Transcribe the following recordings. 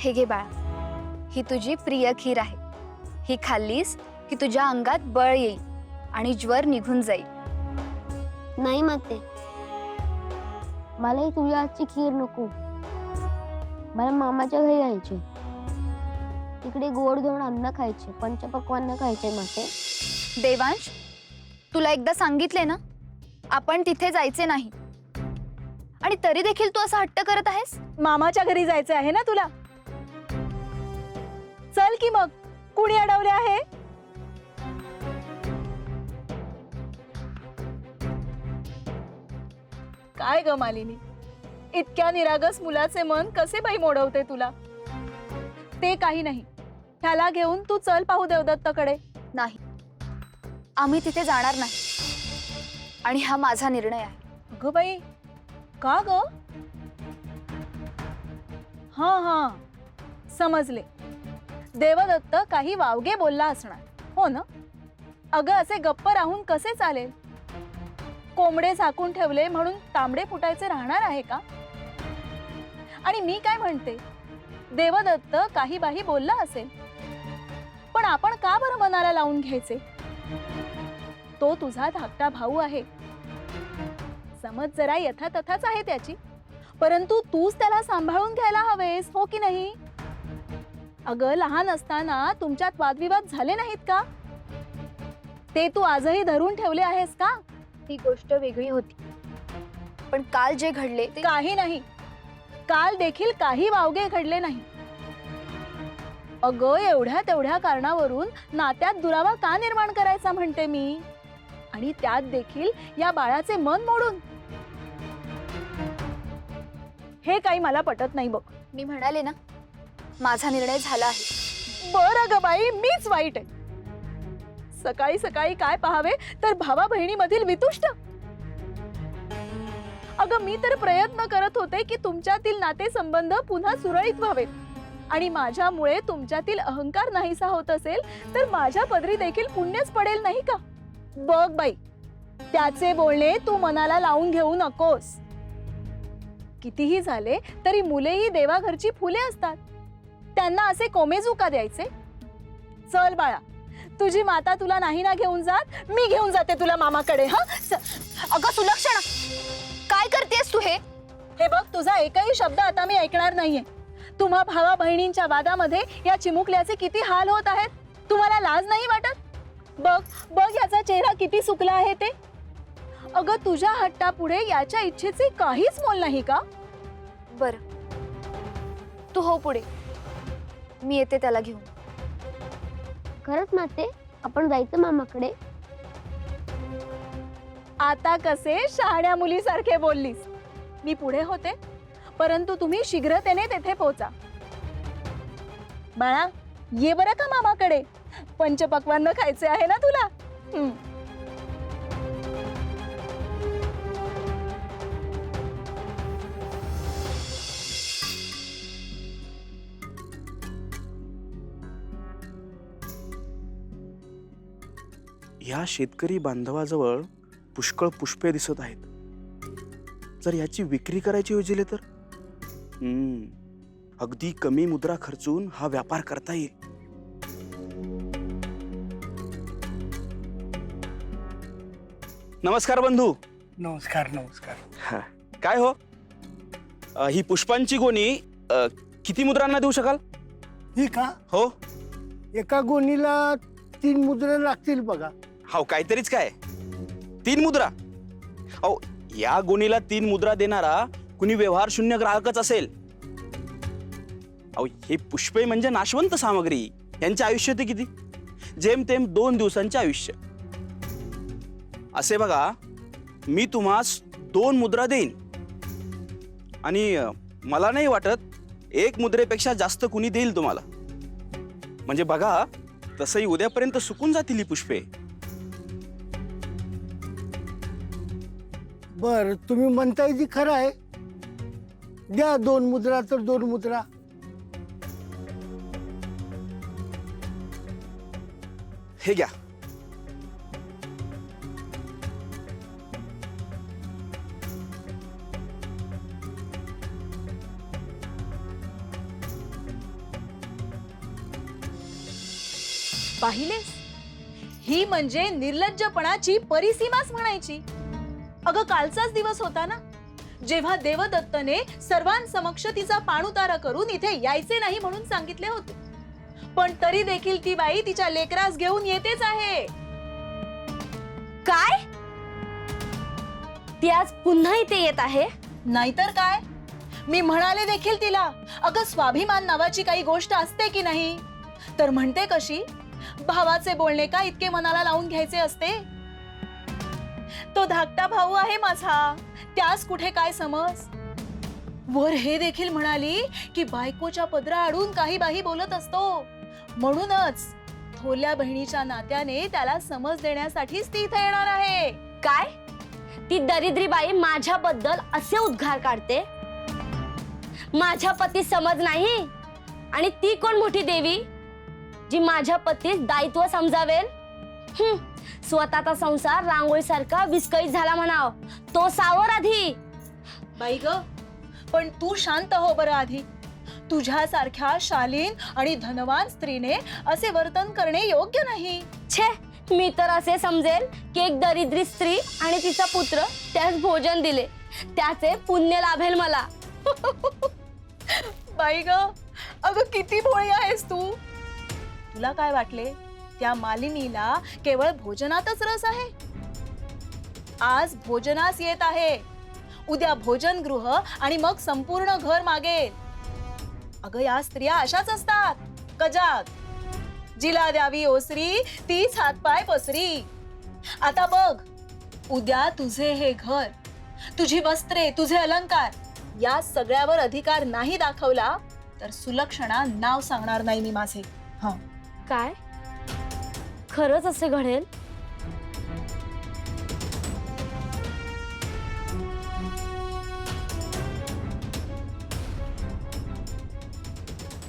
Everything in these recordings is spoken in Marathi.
हे घे बाळा, ही तुझी प्रिय खीर आहे. ही खाल्लीस की तुझ्या अंगात बळ येईल आणि ज्वर निघून जाईल. नाही माते, मलाही तुझ्या हातची खीर नको. मला मामाच्या घरी जायचे, तिकडे गोड धोड अन्न खायचे, पंचपक्वान्न खायचे माते. देवांश, तुला एकदा सांगितले ना, आपण तिथे जायचे नाही. आणि तरी देखील तू असा हट्ट करत आहेस. मामाच्या घरी जायचं आहे ना तुला? चल की मग, कुणी अडवले आहे? काय ग मालिनी, इतक्या निरागस मुलाचे मन कसे बाई मोडवते तुला? ते काही नाही, ह्याला घेऊन तू चल पाहू देवदत्तकडे. नाही, आम्ही तिथे जाणार नाही. आणि हा माझा निर्णय आहे. ग बाई, का ग? हा हा, समजले. देवदत्त काही वावगे बोलला असणार, हो ना? अगं, असे गप्प राहून कसे चालेल? कोंबडे झाकून ठेवले म्हणून तांबडे फुटायचे राहणार आहे का? आणि मी काय म्हणते, देवदत्त काही बाही बोलला असेल, पण आपण का बरं मनाला लावून घ्यायचे? तो तुझा धाकटा भाऊ आहे. समज जरा यथातथाच आहे त्याची, परंतु तूच त्याला सांभाळून घ्यायला हवेस, हो की नाही? अगं, लहान असताना तुमच्यात वादविवाद झाले नाहीत का? ते तू आजही धरून ठेवले आहेस का? ही गोष्ट वेगळी होती, पण काल जे घडले ते काही नाही. काल देखील काही वावगे घडले नाही. अगं, एवढ्या तेवढ्या कारणावरून नात्यात दुरावा का निर्माण करायचा म्हणते मी? आणि त्यात देखील या बाळाचे मन मोडून. हे काही मला पटत नाही बघ. मी म्हणाले ना, माझा निर्णय झाला आहे. बरं ग बाई, मीच वाईट आहे. सकाळी सकाळी काय पाहावे तर भावा बहिणीमधील वितुष्ट. अगं, मी तर प्रयत्न करत होते की तुमच्यातील नातेसंबंध पुन्हा सुरळीत व्हावेत. आणि माझ्यामुळे तुमच्यातील अहंकार नाहीसा होत असेल तर माझ्या पदरी देखील पुण्यच पडेल नाही का? बघ बाई, त्याचे बोलणे तू मनाला लावून घेऊ नकोस. कितीही झाले तरी मुलेही देवाघरची फुले असतात. त्यांना असे कोमेजू का द्यायचे? चल बाळा, तुझी माता तुला नाही ना घेऊन जात, मी घेऊन जाते तुला मामाकडे. हा, अगं सुलक्षणा, काय करतेस तू हे? हे बघ, तुझा एकही शब्द आता मी ऐकणार नाहीये. तुम्हा भावा बहिणींच्या वादामध्ये या चिमुकल्याचे किती हाल होत आहेत. तुम्हाला लाज नाही वाटत? बघ बघ, याचा चेहरा किती सुकला आहे ते. अगं, तुझ्या हट्टापुढे याच्या इच्छेचे काहीच मोल नाही का? बर, तू हो पुढे, मी येते त्याला घेऊन. खरंच माते, आपण जायचं मामाकडे? आता कसे शहाण्या मुलीसारखे बोललीस. मी पुढे होते, परंतु तुम्ही शीघ्रतेने तेथे पोहोचा. बाळा, ये बरं का मामाकडे. पंचपक्वान्न खायचे आहे ना तुला? या शेतकरी बांधवाजवळ पुष्कळ पुष्पे दिसत आहेत. जर याची विक्री करायची योजले तर अगदी कमी मुद्रा खर्चून हा व्यापार करता येईल. नमस्कार बंधू. नमस्कार नमस्कार. काय हो, ही पुष्पांची गोणी किती मुद्रांना देऊ शकाल? ही का? हो. एका गोणीला 3 मुद्रा लागतील बघा. हो, काहीतरीच काय 3 मुद्रा? अहो, या गोणीला 3 मुद्रा देणारा कुणी व्यवहार शून्य ग्राहकच असेल. अहो, हे पुष्पे म्हणजे नाशवंत सामग्री. यांचे आयुष्य ते किती? जेमतेम 2 दिवसांचे आयुष्य. असे बघा, मी तुम्हास 2 मुद्रा देईन आणि मला नाही वाटत 1 मुद्रेपेक्षा जास्त कुणी देईल तुम्हाला. म्हणजे बघा, तसंही उद्यापर्यंत सुकून जातील ही पुष्पे. बर, तुम्ही म्हणताय ती खरं आहे. द्या 2 मुद्रा तर 2 मुद्रा. हे घ्या. पाहिलेस, ही म्हणजे निर्लज्जपणाची परिसीमाच म्हणायची. अगं कालचाच दिवस होता ना जेव्हा देवदत्तने सर्वांसमक्ष तिचा पाणउतारा करून इथे यायचे नाही म्हणून सांगितले होते, पण तरी देखील ती बाई तिच्या लेकरास घेऊन येतेच आहे. काय? ती आज पुन्हा इथे येत आहे? नाहीतर काय, मी म्हणाले देखील तिला, अगं स्वाभिमान नावाची काही गोष्ट असते की नाही? तर म्हणते कशी, भावाचे बोलणे का इतके मनाला लावून घ्यायचे असते? तो धाकटा भाऊ आहे माझा, त्यास कुठे काय समज. वर हे देखील म्हणाली की बायकोच्या पदरा आडून काही बाही बोलत असतो, म्हणूनच थोरल्या बहिणीच्या नात्याने त्याला समज देण्यासाठीच ती इथे येणार आहे. काय? ती दरिद्री बाई माझ्याबद्दल असे उद्गार काढते? माझ्या पती समज नाही, आणि ती कोण मोठी देवी जी माझ्या पतीस दायित्व समजावेल? स्वतःचा संसार रांगोळीसारखा विस्कळीत झाला म्हणाव, तो सावर आधी. बाई ग, पण तू शांत हो बरं आधी. तुझ्यासारख्या शालीन आणि धनवान स्त्रीने असे वर्तन करणे योग्य नाही. छे, मी तर असे समजेल की एक दरिद्री स्त्री आणि तिचा पुत्र त्यास भोजन दिले, त्याचे पुण्य लाभेल मला. बाई ग, अगं किती भोळी आहेस तू. तुला काय वाटले त्या मालिनीला केवळ भोजनातच रस आहे? आज भोजनास येत आहे, उद्या भोजनगृह आणि मग संपूर्ण घर मागेल. अगं या स्त्रिया अशाच असतात, कजाग. जिला द्यावी ओसरी तीच हातपाय पसरी. आता बघ, उद्या तुझे हे घर, तुझी वस्त्रे, तुझे अलंकार या सगळ्यावर अधिकार नाही दाखवला तर सुलक्षणा नाव सांगणार नाही मी माझे. हा, काय खरंच असे घडेल?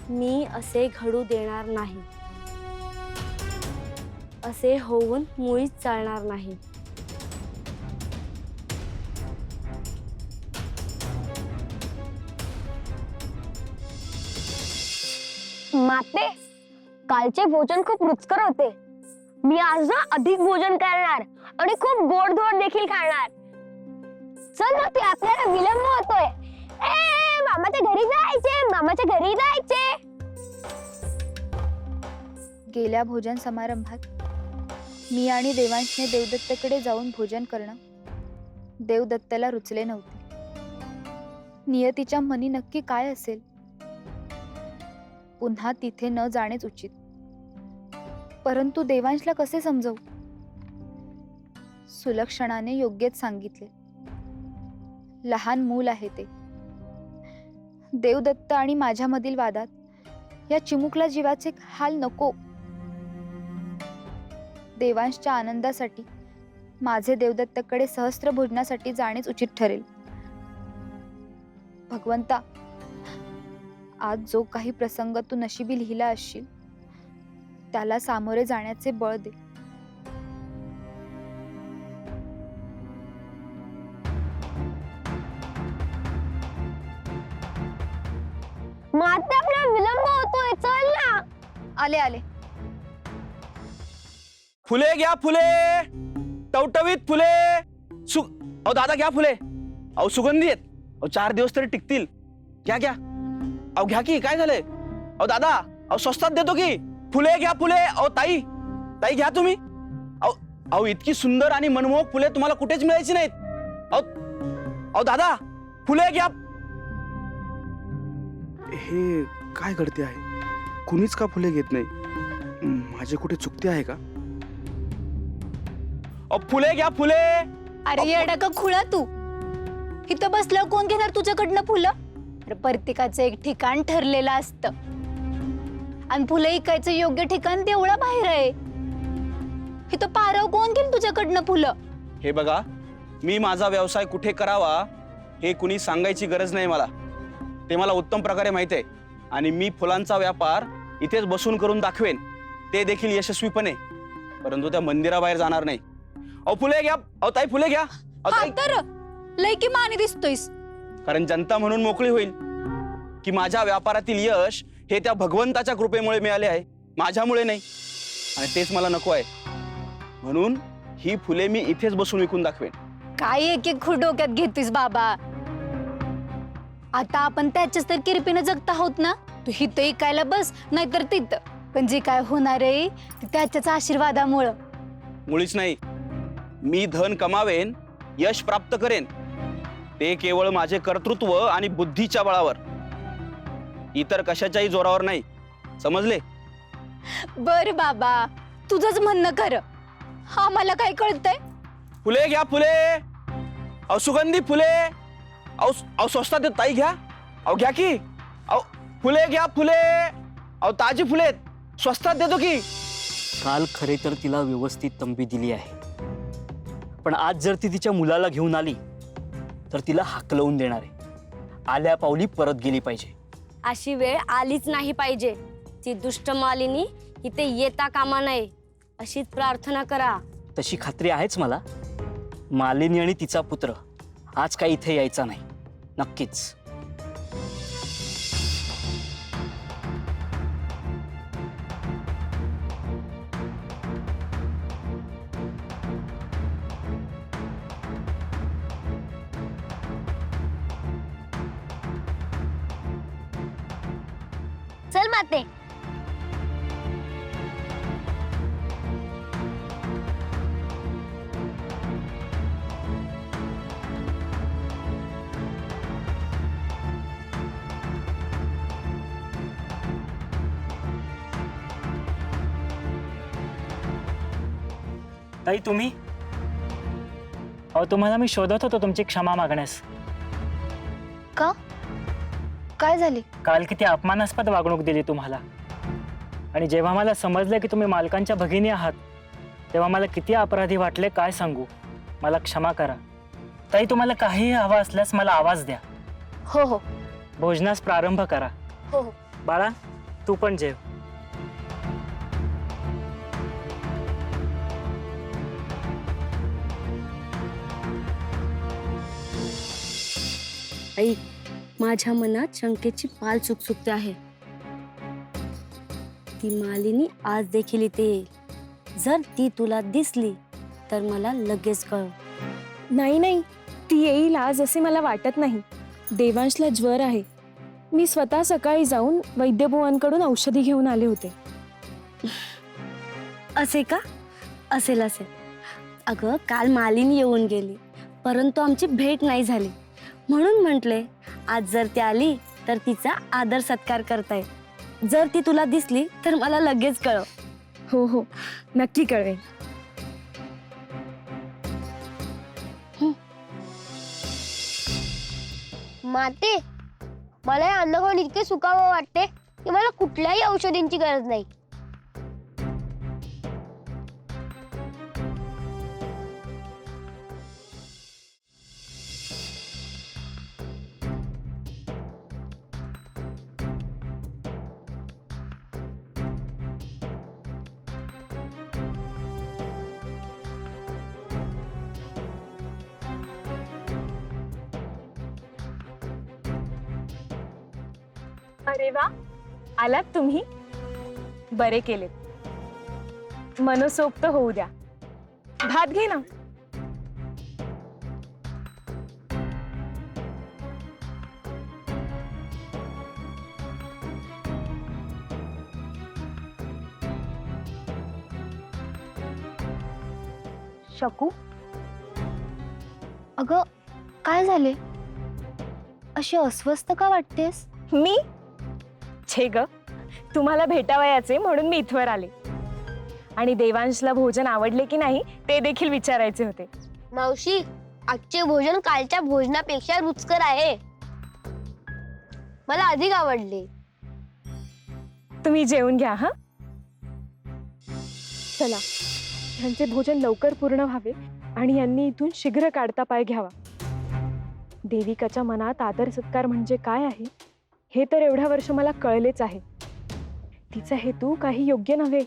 मी असे घडू देणार नाही, असे होऊन मुळीच चालणार नाही. माते, कालचे भोजन खूप रुचकर होते. मी आज ना अधिक भोजन करणार आणि खूप गोडधोड देखील खाणार. चल मग, आपल्याला विलंब होतोय. मामाच्या घरी जायचे, मामाच्या घरी जायचे. गेल्या भोजन समारंभात मी आणि देवांशने देवदत्तकडे जाऊन भोजन करणं देवदत्तला रुचले नव्हते. नियतीच्या मनी नक्की काय असेल? पुन्हा तिथे न जाणेच उचित. परंतु देवांशला कसे समजवू? सुलक्षणाने योग्यच सांगितले. लहान मूल आहे ते. देवदत्त आणि माझ्यामधील वादात या चिमुकला जीवाचे हाल नको. देवांशच्या आनंदासाठी माझे देवदत्तकडे सहस्त्र भोजनासाठी जाणेच उचित ठरेल. भगवंता, आज जो काही प्रसंग तू नशिबी लिहिला असशील त्याला सामोरे जाण्याचे बळ दे. माते, आपला विलंब होतोय, चल ना. आले आले. फुले घ्या, फुले, टवटवीत फुले. अहो दादा घ्या फुले. अहो सुगंधी आहेत. अहो 4 दिवस तरी टिकतील. घ्या घ्या. अहो घ्या की, काय झालंय? अहो दादा, अहो स्वस्तात देतो की. फुले घ्या, फुले. अहो ताई, ताई घ्या तुम्ही. अहो इतकी सुंदर आणि मनमोहक फुले तुम्हाला कुठेच मिळायची नाहीत. अहो दादा, फुले घ्या. हे काय घडते आहे? कुणीच का फुले घेत नाही? माझे कुठे चुकते आहे का? फुले घ्या, फुले. अरे येडा का खुळा तू, इथं बसल्यावर कोण घेणार तुझ्याकडनं फुलं? अरे प्रत्येकाचं एक ठिकाण ठरलेलं असतं आणि फुलं इकायचं योग्य ठिकाण देवळा बाहेर आहे. इथं पाराव कोण घेईल तुझ्याकडनं फुलं? हे बघा, मी माझा व्यवसाय कुठे करावा हे कुणी सांगायची गरज नाही मला. ते मला उत्तम प्रकारे माहिती आहे आणि मी फुलांचा व्यापार इथेच बसून करून दाखवेन, ते देखील यशस्वीपणे. परंतु त्या मंदिराबाहेर जाणार नाही. अहो फुले घ्या. अहो ताई फुले घ्या. हा तर लय की माने दिसतोयस. कारण जनता म्हणून मोकळी होईल की माझ्या व्यापारातील यश हे त्या भगवंताच्या कृपेमुळे मिळाले आहे, माझ्यामुळे नाही. आणि तेच मला नको आहे. म्हणून ही फुले मी इथेच बसून विकून दाखवेन. काय एक एक खूर डोक्यात घेतोस बाबा. आता आपण त्याच्याच तर किरपीनं जगत आहोत ना. तू हिथं ऐकायला बस नाहीतर तिथं, पण जे काय होणार आहे ते त्याच्याच आशीर्वादामुळं. मुळीच नाही. मी धन कमावेन, यश प्राप्त करेन, ते केवळ माझे कर्तृत्व आणि बुद्धीच्या बळावर, इतर कशाच्याही जोरावर नाही. समजले? बर बाबा, तुझंच म्हणणं खरं. हा मला काय कळतंय. फुले घ्या, फुले. अहो सुगंधी फुले. अहो स्वस्तात देत ताई, घ्या. अहो घ्या की. अहो फुले घ्या, फुले. अहो ताजी फुले आहेत, स्वस्तात देतो की. काल खरे तर तिला व्यवस्थित तंबी दिली आहे, पण आज जर ती तिच्या मुलाला घेऊन आली तर तिला हाकलवून देणार आहे. आल्या पावली परत गेली पाहिजे. अशी वेळ आलीच नाही पाहिजे. ती दुष्ट मालिनी इथे येता कामा नये अशीच प्रार्थना करा. तशी खात्री आहेच मला. मालिनी आणि तिचा पुत्र आज काही इथे यायचा नाही, नक्कीच. चल माते. ताई तुम्ही? अहो तुम्हाला मी शोधत होतो तुमची क्षमा मागण्यास. का? काय झाले? काल किती अपमानास्पद वागणूक दिली तुम्हाला, आणि जेव्हा मला समजलं की तुम्ही मालकांच्या भगिनी आहात तेव्हा मला किती अपराधी वाटले काय सांगू. मला क्षमा करा. ताई तुम्हाला काहीही हवं असल्यास मला आवाज द्या. हो हो भोजनास प्रारंभ करा. हो हो. बाळा तू पण जेव. आई, माझ्या मनात शंकेची पाल चुकचुकते आहे. ती मालिनी आज देखील इथे येईल. जर ती तुला दिसली तर मला लगेच कळव. नाही नाही, ती येईल आज असे मला वाटत नाही. देवांशला ज्वर आहे. मी स्वतः सकाळी जाऊन वैद्यबुवांकडून औषधी घेऊन आले होते. असे का? असेल असेल. अगं काल मालिनी येऊन गेली, परंतु आमची भेट नाही झाली. म्हणून म्हटले आज जर ती आली तर तिचा आदर सत्कार करता येईल. जर ती तुला दिसली तर मला लगेच कळव. हो हो, नक्की कळवेन. माते, मला हे अन्न खाऊन इतके सुकावं वाटते की मला कुठल्याही औषधींची गरज नाही. अरे वा, आलात तुम्ही. बरे केले. मनसोक्त होऊ द्या. भात घे ना. शकू, अगं काय झाले? अशी अस्वस्थ का वाटतेस? मी छे ग, तुम्हाला भेटावयाचे म्हणून मी इथवर आले. आणि देवांशला भोजन आवडले की नाही ते देखील विचारायचे होते. मावशी, आजचे भोजन कालच्या भोजनापेक्षा रुचकर आहे. मला अधिक आवडले. तुम्ही जेवून घ्या. हा चला, यांचे भोजन लवकर पूर्ण व्हावे आणि यांनी इथून शीघ्र काढता पाय घ्यावा. देविकाच्या मनात आदर सत्कार म्हणजे काय आहे हे तर एवढ्या वर्ष मला कळलेच आहे. तिचा हेतू काही योग्य नव्हे.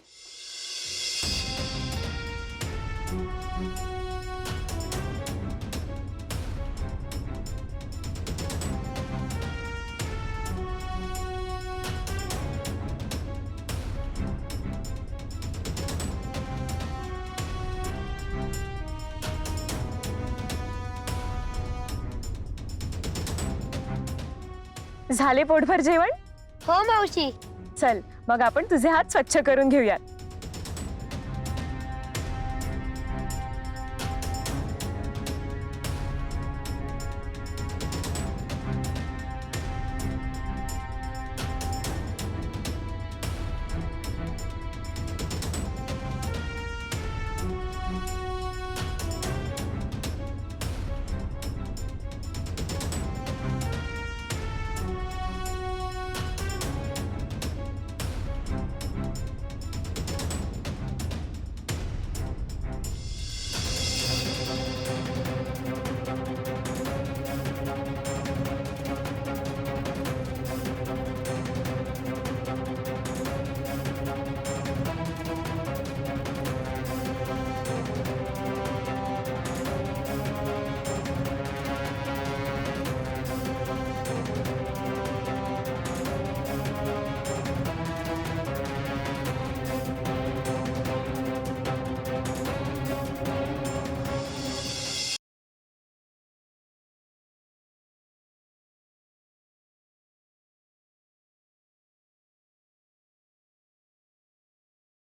झाले पोटभर जेवण? हो मावशी. चल मग आपण तुझे हात स्वच्छ करून घेऊयात.